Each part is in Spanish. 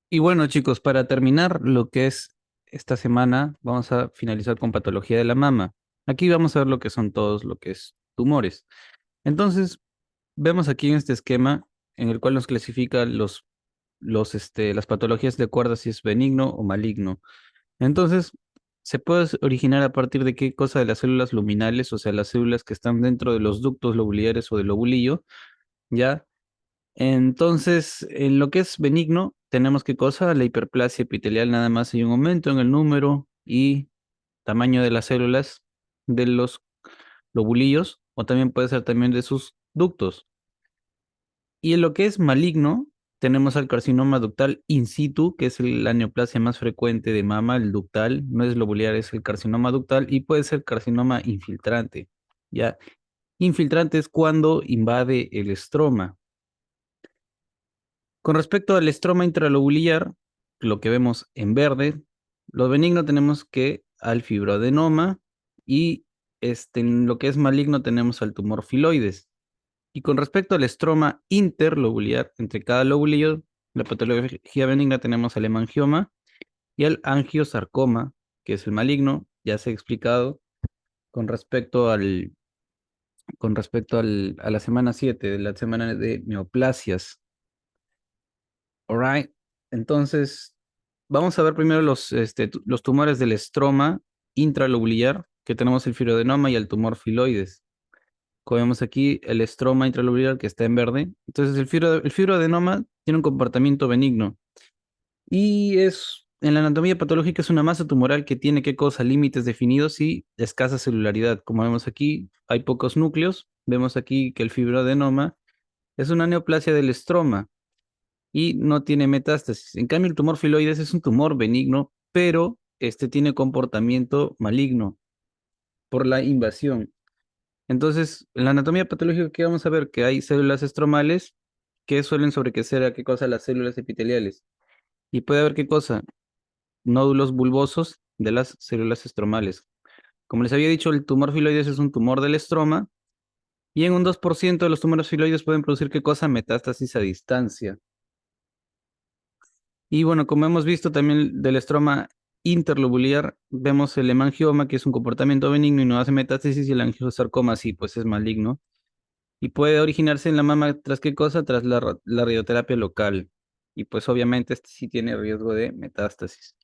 Y bueno, chicos, para terminar lo que es esta semana, vamos a finalizar con patología de la mama. Aquí vamos a ver lo que son todos, lo que es tumores. Entonces, vemos aquí en este esquema en el cual nos clasifica las patologías de acuerdo a si es benigno o maligno. Entonces, se puede originar a partir de qué cosa de las células luminales, o sea, las células que están dentro de los ductos lobulares o del lobulillo, ¿ya? Entonces, en lo que es benigno, tenemos qué cosa, la hiperplasia epitelial, nada más hay un aumento en el número y tamaño de las células de los lobulillos, o también puede ser también de sus ductos. Y en lo que es maligno, tenemos al carcinoma ductal in situ, que es la neoplasia más frecuente de mama, el ductal, no es lobular, es el carcinoma ductal, y puede ser carcinoma infiltrante. Ya, infiltrante es cuando invade el estroma. Con respecto al estroma intralobular, lo que vemos en verde, lo benigno tenemos que al fibroadenoma y en lo que es maligno tenemos al tumor filoides. Y con respecto al estroma interlobular, entre cada lobulillo, la patología benigna tenemos al hemangioma y al angiosarcoma, que es el maligno, ya se ha explicado con respecto a la semana 7 de la semana de neoplasias. Alright. Entonces, vamos a ver primero los tumores del estroma intralobular, que tenemos el fibroadenoma y el tumor filoides. Como vemos aquí, el estroma intralobular que está en verde. Entonces, el fibroadenoma tiene un comportamiento benigno y en la anatomía patológica es una masa tumoral que tiene, ¿qué cosa? Límites definidos y escasa celularidad. Como vemos aquí, hay pocos núcleos. Vemos aquí que el fibroadenoma es una neoplasia del estroma y no tiene metástasis. En cambio, el tumor filoides es un tumor benigno, pero este tiene comportamiento maligno por la invasión. Entonces, en la anatomía patológica, ¿qué vamos a ver? Que hay células estromales que suelen sobrequecer a qué cosa las células epiteliales. Y puede haber qué cosa, nódulos bulbosos de las células estromales. Como les había dicho, el tumor filoides es un tumor del estroma y en un 2% de los tumores filoides pueden producir qué cosa, metástasis a distancia. Y bueno, como hemos visto también del estroma interlobular, vemos el hemangioma, que es un comportamiento benigno y no hace metástasis, y el angiosarcoma sí, pues es maligno. Y puede originarse en la mama tras qué cosa, tras la radioterapia local. Y pues obviamente este sí tiene riesgo de metástasis.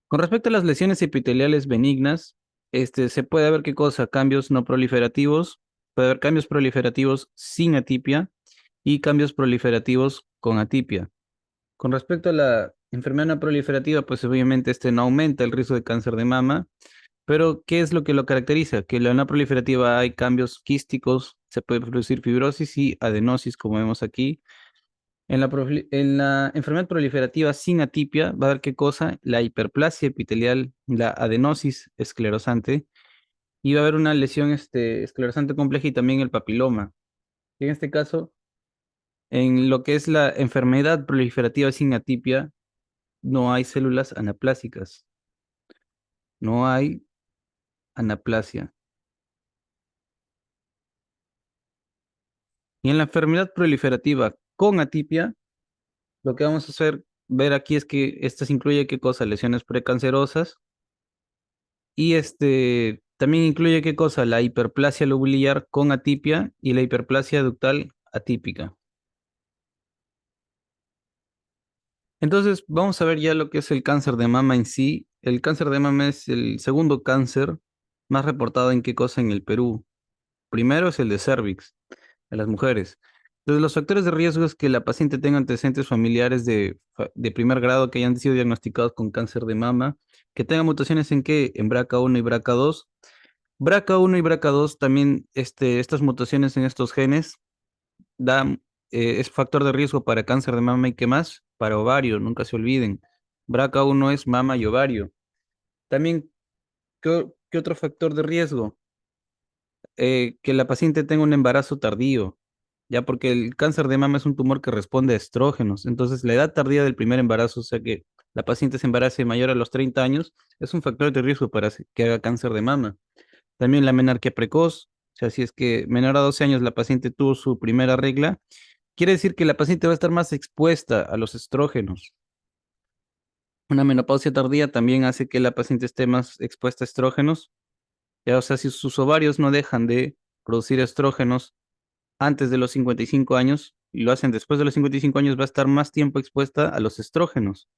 Con respecto a las lesiones epiteliales benignas, se puede ver qué cosa, cambios no proliferativos, puede haber cambios proliferativos sin atipia y cambios proliferativos con atipia. Con respecto a la enfermedad no proliferativa, pues obviamente no aumenta el riesgo de cáncer de mama, pero ¿qué es lo que lo caracteriza? Que en la no proliferativa hay cambios quísticos, se puede producir fibrosis y adenosis, como vemos aquí. En la enfermedad proliferativa sin atipia va a haber qué cosa, la hiperplasia epitelial, la adenosis esclerosante, y va a haber una lesión esclerosante compleja y también el papiloma. Y en este caso, en lo que es la enfermedad proliferativa sin atipia, no hay células anaplásicas, no hay anaplasia. Y en la enfermedad proliferativa con atipia, lo que vamos a ver aquí es que estas incluye qué cosa, lesiones precancerosas y también incluye qué cosa, la hiperplasia lobular con atipia y la hiperplasia ductal atípica. Entonces, vamos a ver ya lo que es el cáncer de mama en sí. El cáncer de mama es el segundo cáncer más reportado en qué cosa en el Perú. Primero es el de cervix, a las mujeres. Entonces, los factores de riesgo es que la paciente tenga antecedentes familiares de primer grado que hayan sido diagnosticados con cáncer de mama, que tenga mutaciones en qué, en BRCA1 y BRCA2. BRCA1 y BRCA2 también, estas mutaciones en estos genes dan, es factor de riesgo para cáncer de mama y qué más, para ovario, nunca se olviden. BRCA1 es mama y ovario. También, ¿qué otro factor de riesgo? Que la paciente tenga un embarazo tardío, ya porque el cáncer de mama es un tumor que responde a estrógenos. Entonces, la edad tardía del primer embarazo, o sea que la paciente se embarace mayor a los 30 años, es un factor de riesgo para que haga cáncer de mama. También la menarquia precoz, o sea, si es que menor a 12 años la paciente tuvo su primera regla, quiere decir que la paciente va a estar más expuesta a los estrógenos. Una menopausia tardía también hace que la paciente esté más expuesta a estrógenos. Ya, o sea, si sus ovarios no dejan de producir estrógenos antes de los 55 años y lo hacen después de los 55 años, va a estar más tiempo expuesta a los estrógenos.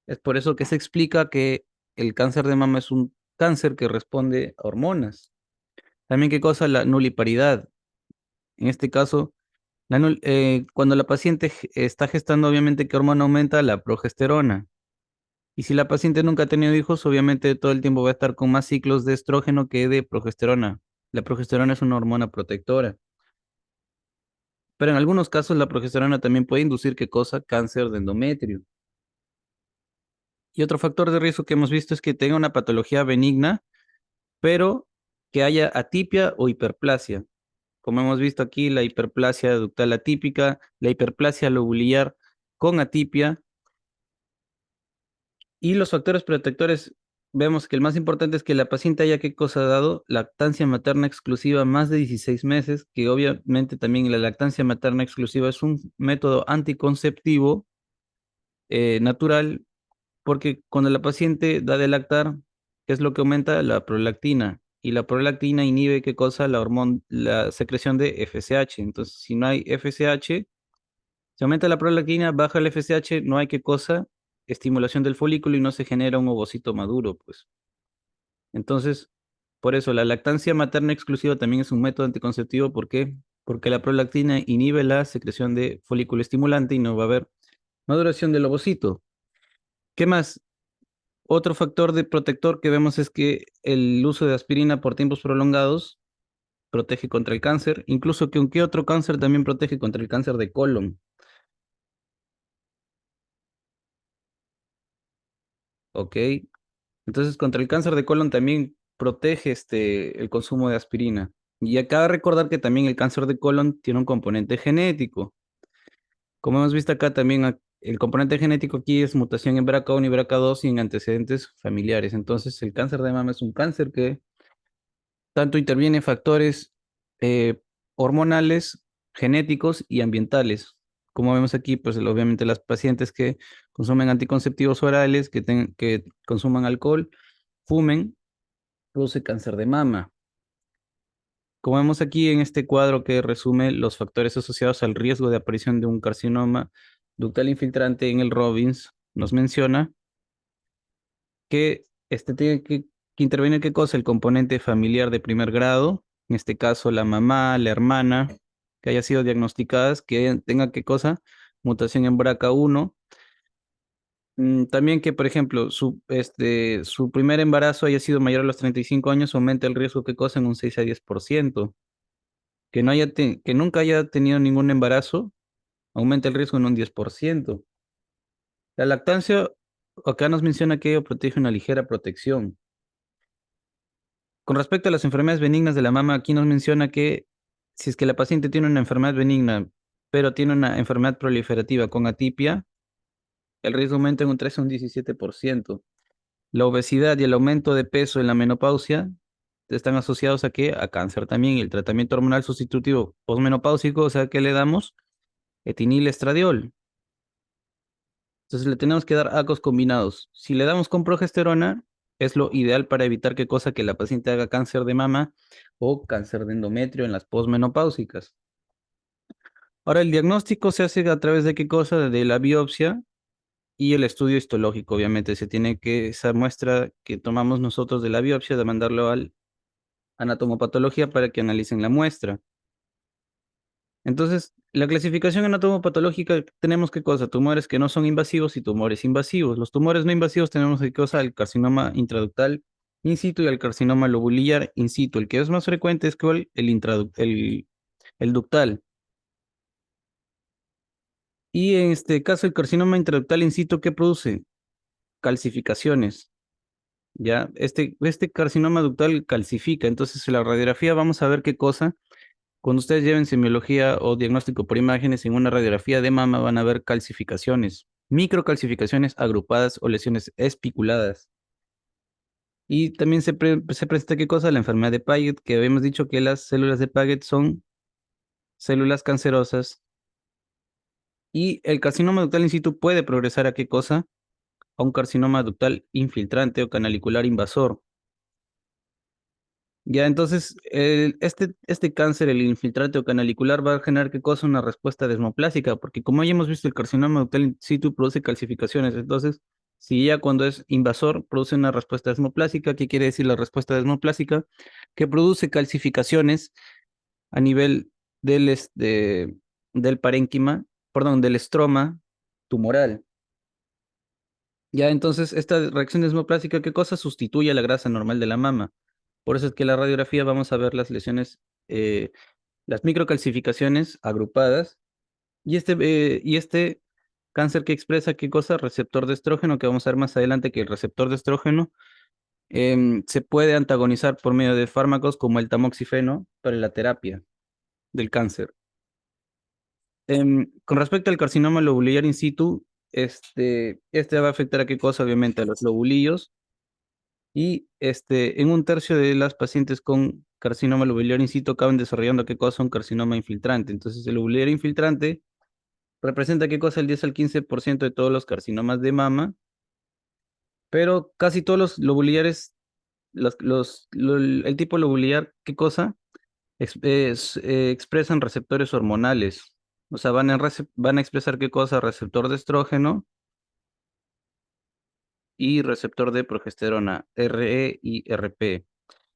Es por eso que se explica que el cáncer de mama es un cáncer que responde a hormonas. También qué cosa, la nuliparidad. En este caso, cuando la paciente está gestando, obviamente, ¿qué hormona aumenta? La progesterona. Y si la paciente nunca ha tenido hijos, obviamente todo el tiempo va a estar con más ciclos de estrógeno que de progesterona. La progesterona es una hormona protectora. Pero en algunos casos la progesterona también puede inducir, ¿qué cosa? Cáncer de endometrio. Y otro factor de riesgo que hemos visto es que tenga una patología benigna, pero que haya atipia o hiperplasia. Como hemos visto aquí, la hiperplasia ductal atípica, la hiperplasia lobular con atipia. Y los factores protectores, vemos que el más importante es que la paciente haya, ¿qué cosa ha dado? Lactancia materna exclusiva más de 16 meses, que obviamente también la lactancia materna exclusiva es un método anticonceptivo natural, porque cuando la paciente da de lactar, ¿qué es lo que aumenta? La prolactina. Y la prolactina inhibe, ¿qué cosa? La hormona, la secreción de FSH. Entonces, si no hay FSH, se aumenta la prolactina, baja el FSH, no hay, ¿qué cosa? Estimulación del folículo y no se genera un ovocito maduro, pues. Entonces, por eso la lactancia materna exclusiva también es un método anticonceptivo. ¿Por qué? Porque la prolactina inhibe la secreción de folículo estimulante y no va a haber maduración del ovocito. ¿Qué más? Otro factor de protector que vemos es que el uso de aspirina por tiempos prolongados protege contra el cáncer, incluso que aunque otro cáncer también protege contra el cáncer de colon, ¿ok? Entonces, contra el cáncer de colon también protege el consumo de aspirina. Y acá recordar que también el cáncer de colon tiene un componente genético. Como hemos visto acá también, el componente genético aquí es mutación en BRCA1 y BRCA2 y en antecedentes familiares. Entonces, el cáncer de mama es un cáncer que tanto interviene factores eh, hormonales, genéticos y ambientales. Como vemos aquí, pues obviamente las pacientes que consumen anticonceptivos orales, que consuman alcohol, fumen, produce cáncer de mama. Como vemos aquí en este cuadro que resume los factores asociados al riesgo de aparición de un carcinoma ductal infiltrante en el Robbins, nos menciona que tiene que intervenir qué cosa, el componente familiar de primer grado, en este caso la mamá, la hermana, que haya sido diagnosticadas, que tenga qué cosa, mutación en BRCA1. También que, por ejemplo, su primer embarazo haya sido mayor a los 35 años, aumenta el riesgo, qué cosa, en un 6 a 10%. Que nunca haya tenido ningún embarazo, aumenta el riesgo en un 10%. La lactancia, acá nos menciona que ello protege una ligera protección. Con respecto a las enfermedades benignas de la mama, aquí nos menciona que si es que la paciente tiene una enfermedad benigna, pero tiene una enfermedad proliferativa con atipia, el riesgo aumenta en un 13 a un 17%. La obesidad y el aumento de peso en la menopausia están asociados a qué? A cáncer también. Y el tratamiento hormonal sustitutivo posmenopáusico, o sea, ¿qué le damos? Etinil estradiol. Entonces le tenemos que dar ACOs combinados. Si le damos con progesterona, es lo ideal para evitar qué cosa, que la paciente haga cáncer de mama o cáncer de endometrio en las posmenopáusicas. Ahora, el diagnóstico se hace a través de qué cosa, de la biopsia y el estudio histológico. Obviamente se tiene que, esa muestra que tomamos nosotros de la biopsia, de mandarlo al anatomopatología para que analicen la muestra. Entonces, la clasificación anatomopatológica, tenemos qué cosa, tumores que no son invasivos y tumores invasivos. Los tumores no invasivos tenemos qué cosa, el carcinoma intraductal in situ y el carcinoma lobular in situ. El que es más frecuente es cuál, el ductal. Y en este caso, el carcinoma intraductal in situ, ¿qué produce? Calcificaciones. Ya, este carcinoma ductal calcifica. Entonces, en la radiografía vamos a ver qué cosa. Cuando ustedes lleven semiología o diagnóstico por imágenes, en una radiografía de mama van a ver calcificaciones, microcalcificaciones agrupadas o lesiones espiculadas. Y también se presenta, ¿qué cosa? La enfermedad de Paget, que habíamos dicho que las células de Paget son células cancerosas y el carcinoma ductal in situ puede progresar a qué cosa? a un carcinoma ductal infiltrante o canalicular invasor. Ya, entonces, este cáncer, el infiltrante o canalicular, va a generar ¿qué cosa? Una respuesta desmoplásica, porque como ya hemos visto, el carcinoma ductal in situ produce calcificaciones. Entonces, si ya cuando es invasor produce una respuesta desmoplásica, ¿qué quiere decir la respuesta desmoplásica? Que produce calcificaciones a nivel del parénquima, perdón, del estroma tumoral. Ya, entonces, esta reacción desmoplásica, ¿qué cosa? Sustituye a la grasa normal de la mama. Por eso es que en la radiografía vamos a ver las lesiones, las microcalcificaciones agrupadas, y este cáncer que expresa, ¿qué cosa? Receptor de estrógeno, que vamos a ver más adelante que el receptor de estrógeno se puede antagonizar por medio de fármacos como el tamoxifeno para la terapia del cáncer. Con respecto al carcinoma lobular in situ, este va a afectar a qué cosa, obviamente, a los lobulillos, y en un tercio de las pacientes con carcinoma lobular in situ acaban desarrollando qué cosa, un carcinoma infiltrante. Entonces, el lobular infiltrante representa qué cosa, el 10 al 15% de todos los carcinomas de mama, pero casi todos los lobulares, el tipo lobular, ¿qué cosa? Expresan receptores hormonales. O sea, van a expresar qué cosa, receptor de estrógeno y receptor de progesterona, RE y RP.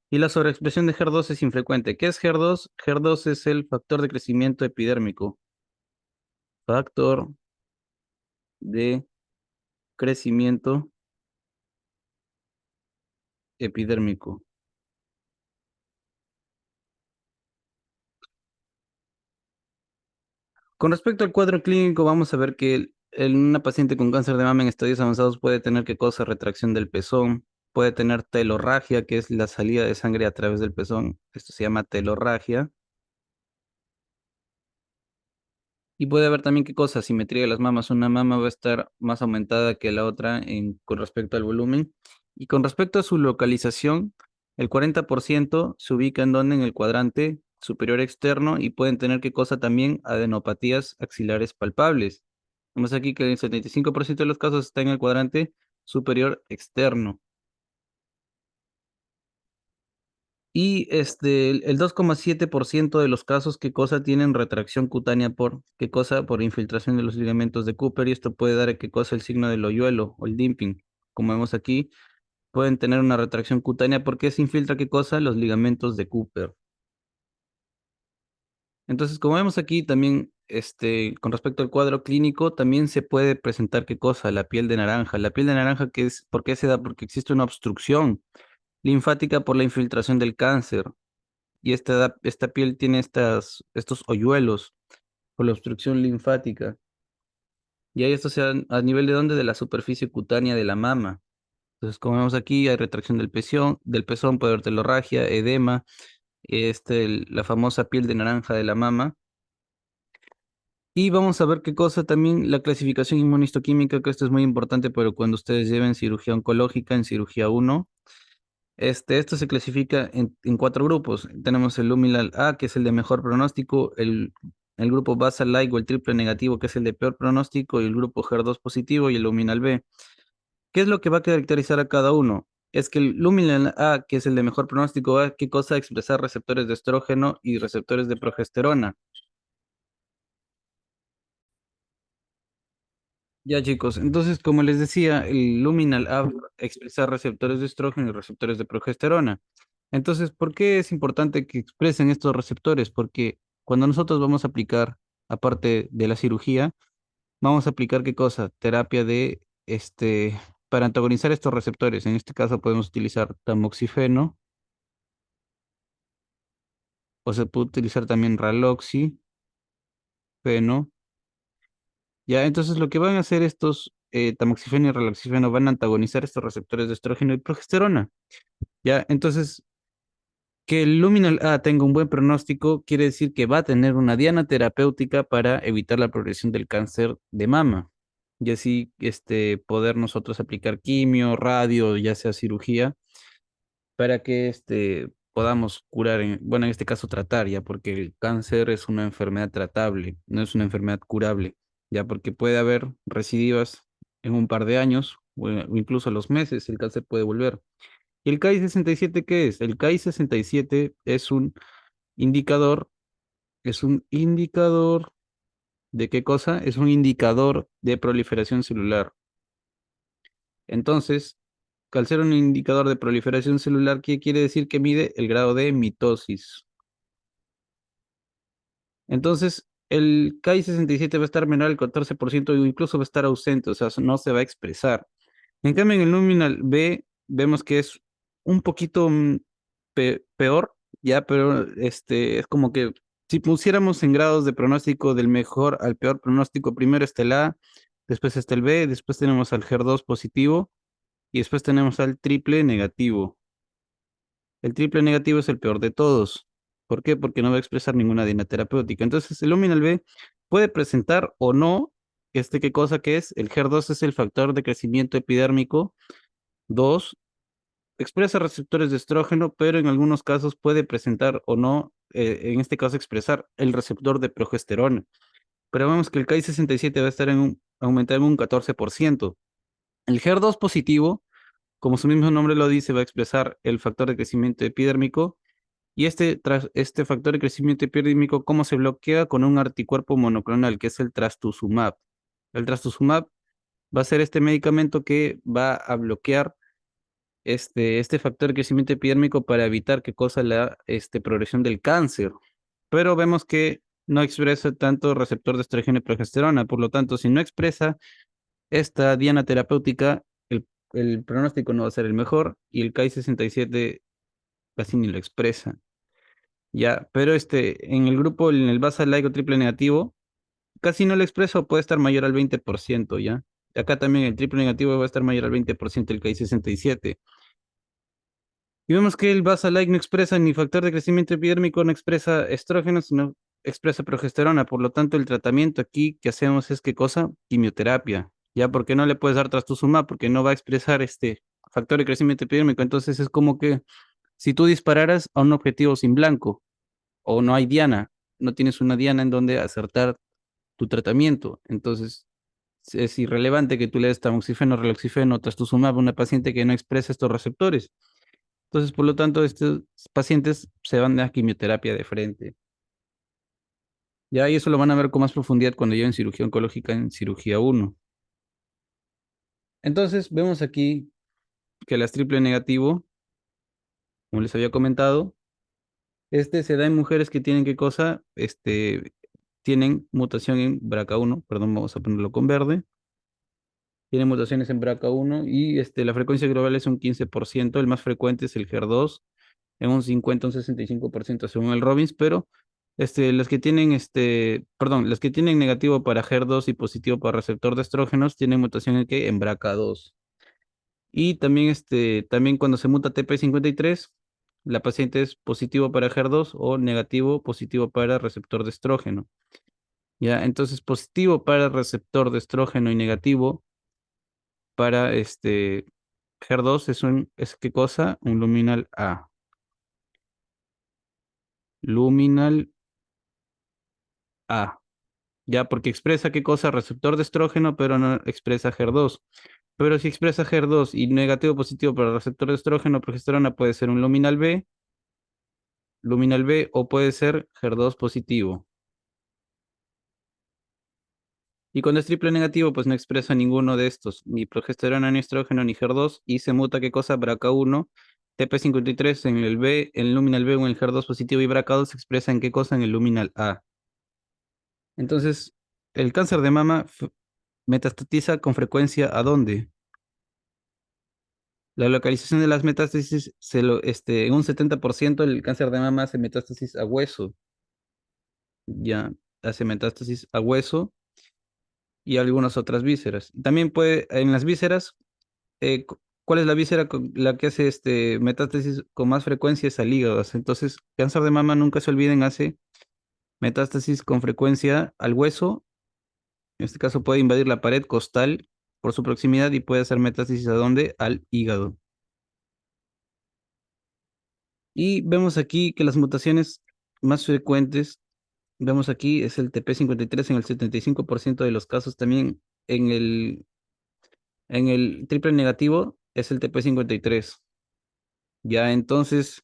Y la sobreexpresión de HER2 es infrecuente. ¿Qué es HER2? HER2 es el factor de crecimiento epidérmico. Factor de crecimiento epidérmico. Con respecto al cuadro clínico, vamos a ver que en una paciente con cáncer de mama en estadios avanzados puede tener qué cosa, retracción del pezón, puede tener telorragia, que es la salida de sangre a través del pezón. Esto se llama telorragia. Y puede haber también qué cosa, simetría de las mamas. Una mama va a estar más aumentada que la otra con respecto al volumen. Y con respecto a su localización, el 40% se ubica en donde, en el cuadrante superior externo, y pueden tener qué cosa también, adenopatías axilares palpables. Vemos aquí que el 75% de los casos está en el cuadrante superior externo. Y el 2,7% de los casos, ¿qué cosa? Tienen retracción cutánea por, ¿qué cosa? Por infiltración de los ligamentos de Cooper, y esto puede dar, ¿qué cosa? El signo del hoyuelo o el dimping. Como vemos aquí, pueden tener una retracción cutánea porque se infiltra, ¿qué cosa? Los ligamentos de Cooper. Entonces, como vemos aquí también, con respecto al cuadro clínico, también se puede presentar, ¿qué cosa? La piel de naranja. La piel de naranja, ¿por qué se da? Porque existe una obstrucción linfática por la infiltración del cáncer. Y esta piel tiene estos hoyuelos por la obstrucción linfática. Y ahí esto se da a nivel de dónde, de la superficie cutánea de la mama. Entonces, como vemos aquí, hay retracción del pezón, puede haber telorragia, edema, la famosa piel de naranja de la mama. Y vamos a ver qué cosa también, la clasificación inmunistoquímica, que esto es muy importante, pero cuando ustedes lleven cirugía oncológica, en cirugía 1, esto se clasifica en 4 grupos. Tenemos el luminal A, que es el de mejor pronóstico, el grupo basal like o el triple negativo, que es el de peor pronóstico, y el grupo HER2 positivo y el luminal B. ¿Qué es lo que va a caracterizar a cada uno? Es que el luminal A, que es el de mejor pronóstico, va a qué cosa, expresar receptores de estrógeno y receptores de progesterona. Ya, chicos, entonces, como les decía, el luminal A va a expresar receptores de estrógeno y receptores de progesterona. Entonces, ¿por qué es importante que expresen estos receptores? Porque cuando nosotros vamos a aplicar, aparte de la cirugía, vamos a aplicar ¿qué cosa? Terapia para antagonizar estos receptores. En este caso podemos utilizar tamoxifeno, o se puede utilizar también raloxifeno. Ya, entonces lo que van a hacer estos tamoxifeno y raloxifeno, van a antagonizar estos receptores de estrógeno y progesterona. Ya, entonces, que el luminal A tenga un buen pronóstico quiere decir que va a tener una diana terapéutica para evitar la progresión del cáncer de mama. Y así, poder nosotros aplicar quimio, radio, ya sea cirugía, para que podamos curar, bueno, en este caso tratar, ya, porque el cáncer es una enfermedad tratable, no es una enfermedad curable, ya, porque puede haber recidivas en un par de años, o incluso a los meses el cáncer puede volver. ¿Y el KI67 qué es? El KI67 indicador, es un indicador ¿de qué cosa? Es un indicador de proliferación celular. Entonces, al ser un indicador de proliferación celular, ¿qué quiere decir? Que mide el grado de mitosis. Entonces, el KI67 va a estar menor al 14% o incluso va a estar ausente, o sea, no se va a expresar. En cambio, en el luminal B vemos que es un poquito peor, ya, pero es como que si pusiéramos en grados de pronóstico del mejor al peor pronóstico, primero está el A, después está el B, después tenemos al HER2 positivo y después tenemos al triple negativo. El triple negativo es el peor de todos. ¿Por qué? Porque no va a expresar ninguna diana terapéutica. Entonces, el luminal B puede presentar o no, ¿qué cosa que es? El HER2 es el factor de crecimiento epidérmico. Dos, expresa receptores de estrógeno, pero en algunos casos puede presentar o no, en este caso expresar el receptor de progesterona. Pero vemos que el KI67 va a estar aumentado en un 14%. El HER2 positivo, como su mismo nombre lo dice, va a expresar el factor de crecimiento epidérmico. Y este factor de crecimiento epidérmico, ¿cómo se bloquea? Con un anticuerpo monoclonal, que es el trastuzumab. El trastuzumab va a ser este medicamento que va a bloquear este factor de crecimiento epidérmico para evitar que cosa la progresión del cáncer. Pero vemos que no expresa tanto receptor de estrógeno y progesterona, por lo tanto, si no expresa esta diana terapéutica, el pronóstico no va a ser el mejor y el KI67 casi ni lo expresa. Ya, pero en el grupo, en el basal like o triple negativo, casi no lo expresa o puede estar mayor al 20%, ¿ya? Acá también el triple negativo va a estar mayor al 20% el KI67. Y vemos que el Basalike no expresa ni factor de crecimiento epidérmico, no expresa estrógeno, sino expresa progesterona. Por lo tanto, el tratamiento aquí que hacemos es ¿qué cosa? Quimioterapia. ¿Ya? Porque no le puedes dar trastuzumab porque no va a expresar este factor de crecimiento epidérmico. Entonces es como que si tú dispararas a un objetivo sin blanco o no hay diana, no tienes una diana en donde acertar tu tratamiento. Entonces es irrelevante que tú le des tamoxifeno, reloxifeno, trastuzumab a una paciente que no expresa estos receptores. Entonces, por lo tanto, estos pacientes se van a quimioterapia de frente. Ya, y eso lo van a ver con más profundidad cuando lleven cirugía oncológica en cirugía uno. Entonces, vemos aquí que las triple negativo, como les había comentado, se da en mujeres que tienen qué cosa, tienen mutación en BRCA1, perdón, vamos a ponerlo con verde, tienen mutaciones en BRCA1 y la frecuencia global es un 15%, el más frecuente es el HER2, en un 50, un 65% según el Robbins, pero las que tienen, perdón, las que tienen negativo para HER2 y positivo para receptor de estrógenos tienen mutación en qué? En BRCA2. Y también, también cuando se muta TP53, la paciente es positivo para HER2 o negativo positivo para receptor de estrógeno. Ya, entonces positivo para receptor de estrógeno y negativo para HER2 es ¿qué cosa? Un luminal A. Luminal A. Ya, porque expresa qué cosa, receptor de estrógeno, pero no expresa HER2. Pero si expresa HER2 y negativo positivo para receptor de estrógeno, progesterona puede ser un luminal B o puede ser HER2 positivo. Y cuando es triple negativo, pues no expresa ninguno de estos, ni progesterona, ni estrógeno, ni HER2, y se muta qué cosa, BRCA1, TP53 en el B, en el luminal B o en el HER2 positivo y BRCA2 se expresa en qué cosa, en el luminal A. Entonces, el cáncer de mama metastatiza con frecuencia ¿a dónde? La localización de las metástasis, en un 70% el cáncer de mama hace metástasis a hueso, ya hace metástasis a hueso y algunas otras vísceras. También puede, en las vísceras, ¿cuál es la víscera con la que hace metástasis con más frecuencia? Es al hígado. Entonces, cáncer de mama, nunca se olviden, hace metástasis con frecuencia al hueso. En este caso puede invadir la pared costal por su proximidad y puede hacer metástasis ¿a dónde? Al hígado. Y vemos aquí que las mutaciones más frecuentes, vemos aquí, es el TP53 en el 75% de los casos, también en el En el triple negativo es el TP53. Ya, entonces,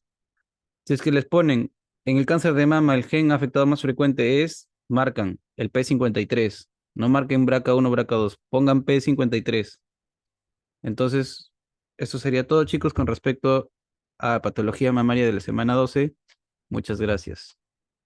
si es que les ponen en el cáncer de mama el gen afectado más frecuente es, marcan el P53. No marquen BRCA1, BRCA2, pongan P53. Entonces, eso sería todo, chicos, con respecto a patología mamaria de la semana 12. Muchas gracias.